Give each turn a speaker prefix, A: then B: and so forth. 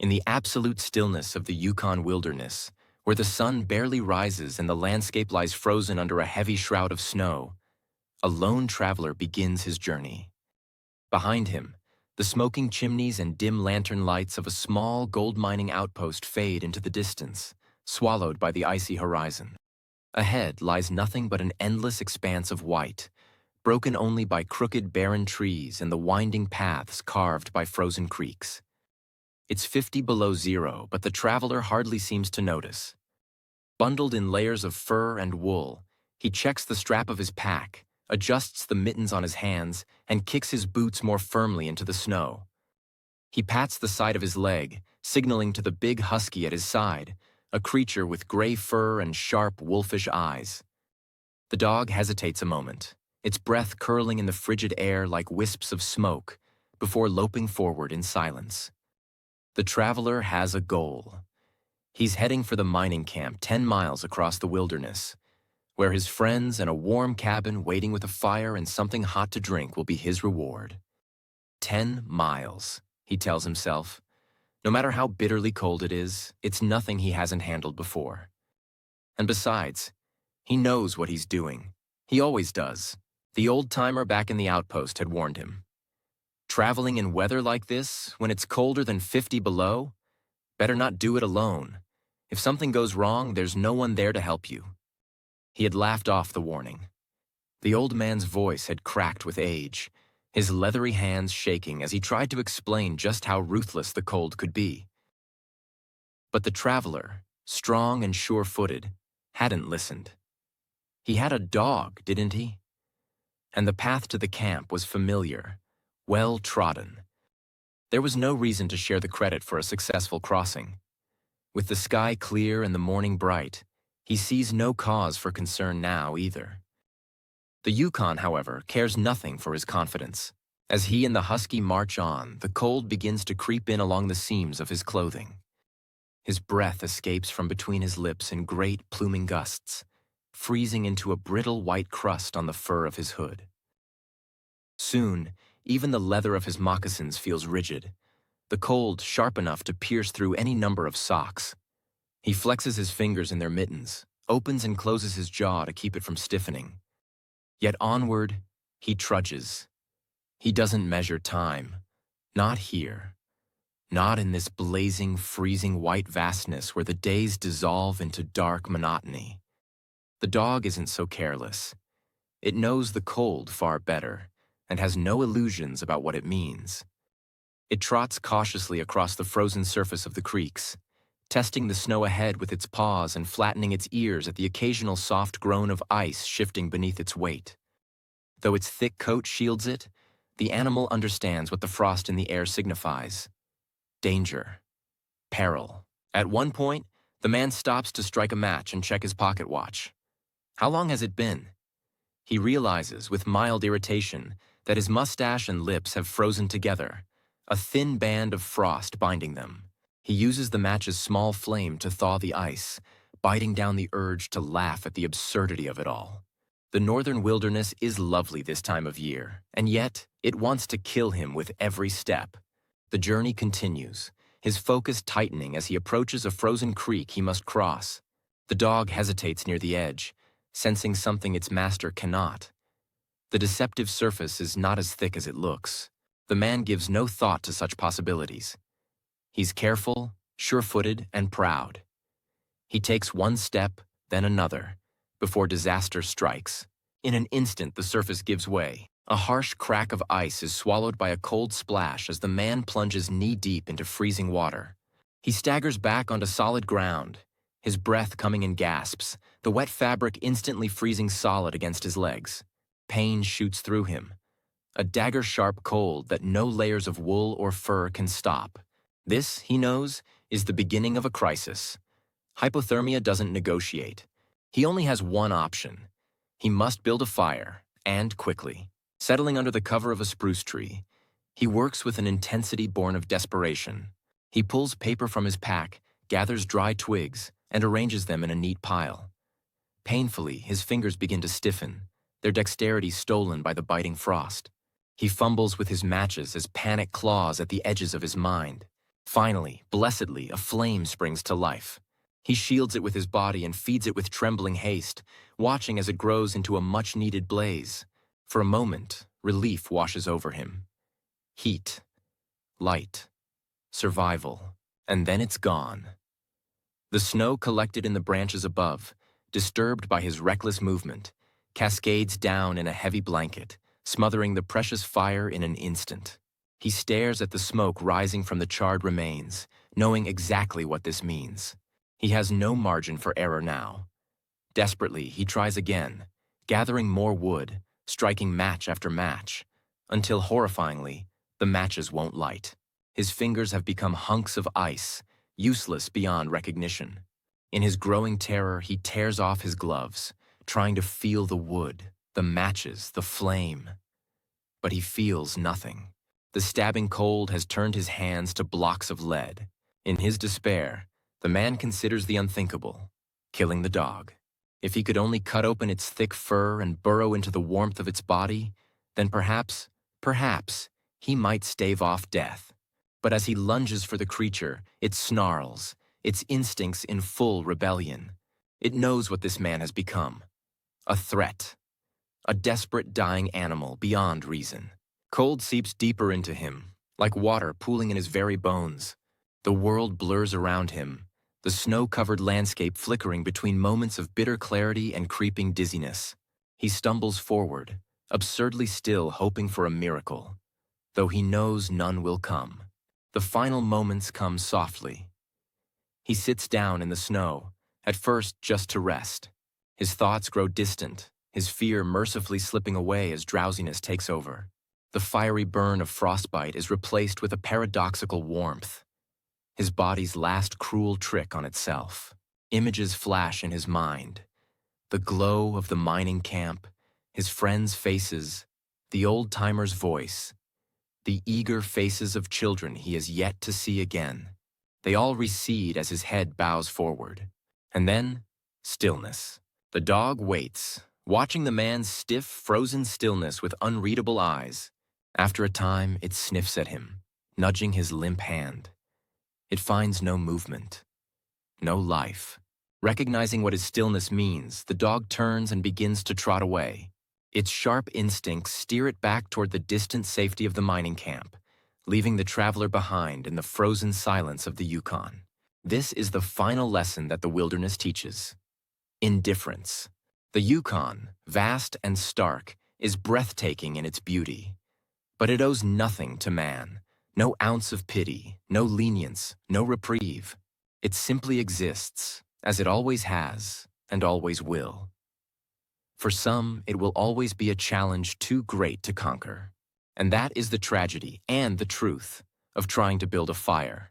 A: In the absolute stillness of the Yukon wilderness, where the sun barely rises and the landscape lies frozen under a heavy shroud of snow, a lone traveler begins his journey. Behind him, the smoking chimneys and dim lantern lights of a small gold mining outpost fade into the distance, swallowed by the icy horizon. Ahead lies nothing but an endless expanse of white, broken only by crooked barren trees and the winding paths carved by frozen creeks. It's 50 below zero, but the traveler hardly seems to notice. Bundled in layers of fur and wool, he checks the strap of his pack, adjusts the mittens on his hands, and kicks his boots more firmly into the snow. He pats the side of his leg, signaling to the big husky at his side, a creature with gray fur and sharp, wolfish eyes. The dog hesitates a moment, its breath curling in the frigid air like wisps of smoke, before loping forward in silence. The traveler has a goal. He's heading for the mining camp 10 miles across the wilderness, where his friends and a warm cabin waiting with a fire and something hot to drink will be his reward. 10 miles, he tells himself. No matter how bitterly cold it is, it's nothing he hasn't handled before. And besides, he knows what he's doing. He always does. The old-timer back in the outpost had warned him. Traveling in weather like this, when it's colder than 50 below, better not do it alone. If something goes wrong, there's no one there to help you. He had laughed off the warning. The old man's voice had cracked with age, his leathery hands shaking as he tried to explain just how ruthless the cold could be. But the traveler, strong and sure-footed, hadn't listened. He had a dog, didn't he? And the path to the camp was familiar, well-trodden. There was no reason to share the credit for a successful crossing. With the sky clear and the morning bright, he sees no cause for concern now either. The Yukon, however, cares nothing for his confidence. As he and the husky march on, the cold begins to creep in along the seams of his clothing. His breath escapes from between his lips in great pluming gusts, freezing into a brittle white crust on the fur of his hood. Soon, even the leather of his moccasins feels rigid, the cold sharp enough to pierce through any number of socks. He flexes his fingers in their mittens, opens and closes his jaw to keep it from stiffening. Yet onward, he trudges. He doesn't measure time. Not here. Not in this blazing, freezing white vastness where the days dissolve into dark monotony. The dog isn't so careless. It knows the cold far better, and has no illusions about what it means. It trots cautiously across the frozen surface of the creeks, testing the snow ahead with its paws and flattening its ears at the occasional soft groan of ice shifting beneath its weight. Though its thick coat shields it, the animal understands what the frost in the air signifies. Danger. Peril. At one point, the man stops to strike a match and check his pocket watch. How long has it been? He realizes, with mild irritation, that his mustache and lips have frozen together, a thin band of frost binding them. He uses the match's small flame to thaw the ice, biting down the urge to laugh at the absurdity of it all. The northern wilderness is lovely this time of year, and yet it wants to kill him with every step. The journey continues, his focus tightening as he approaches a frozen creek he must cross. The dog hesitates near the edge, sensing something its master cannot. The deceptive surface is not as thick as it looks. The man gives no thought to such possibilities. He's careful, sure-footed, and proud. He takes one step, then another, before disaster strikes. In an instant, the surface gives way. A harsh crack of ice is swallowed by a cold splash as the man plunges knee-deep into freezing water. He staggers back onto solid ground, his breath coming in gasps, the wet fabric instantly freezing solid against his legs. Pain shoots through him, a dagger-sharp cold that no layers of wool or fur can stop. This, he knows, is the beginning of a crisis. Hypothermia doesn't negotiate. He only has one option. He must build a fire, and quickly. Settling under the cover of a spruce tree, he works with an intensity born of desperation. He pulls paper from his pack, gathers dry twigs, and arranges them in a neat pile. Painfully, his fingers begin to stiffen, their dexterity stolen by the biting frost. He fumbles with his matches as panic claws at the edges of his mind. Finally, blessedly, a flame springs to life. He shields it with his body and feeds it with trembling haste, watching as it grows into a much-needed blaze. For a moment, relief washes over him. Heat, light, survival, and then it's gone. The snow collected in the branches above, disturbed by his reckless movement, cascades down in a heavy blanket, smothering the precious fire in an instant. He stares at the smoke rising from the charred remains, knowing exactly what this means. He has no margin for error now. Desperately, he tries again, gathering more wood, striking match after match, until horrifyingly, the matches won't light. His fingers have become hunks of ice, useless beyond recognition. In his growing terror, he tears off his gloves, trying to feel the wood, the matches, the flame. But he feels nothing. The stabbing cold has turned his hands to blocks of lead. In his despair, the man considers the unthinkable, killing the dog. If he could only cut open its thick fur and burrow into the warmth of its body, then perhaps, he might stave off death. But as he lunges for the creature, it snarls, its instincts in full rebellion. It knows what this man has become. A threat. A desperate dying animal beyond reason. Cold seeps deeper into him, like water pooling in his very bones. The world blurs around him, the snow-covered landscape flickering between moments of bitter clarity and creeping dizziness. He stumbles forward, absurdly still hoping for a miracle, though he knows none will come. The final moments come softly. He sits down in the snow, at first just to rest. His thoughts grow distant, his fear mercifully slipping away as drowsiness takes over. The fiery burn of frostbite is replaced with a paradoxical warmth. His body's last cruel trick on itself. Images flash in his mind. The glow of the mining camp, his friends' faces, the old-timer's voice, the eager faces of children he has yet to see again. They all recede as his head bows forward. And then, stillness. The dog waits, watching the man's stiff, frozen stillness with unreadable eyes. After a time, it sniffs at him, nudging his limp hand. It finds no movement, no life. Recognizing what his stillness means, the dog turns and begins to trot away. Its sharp instincts steer it back toward the distant safety of the mining camp, leaving the traveler behind in the frozen silence of the Yukon. This is the final lesson that the wilderness teaches. Indifference. The Yukon, vast and stark, is breathtaking in its beauty. But it owes nothing to man, no ounce of pity, no lenience, no reprieve. It simply exists, as it always has and always will. For some, it will always be a challenge too great to conquer. And that is the tragedy and the truth of trying to build a fire.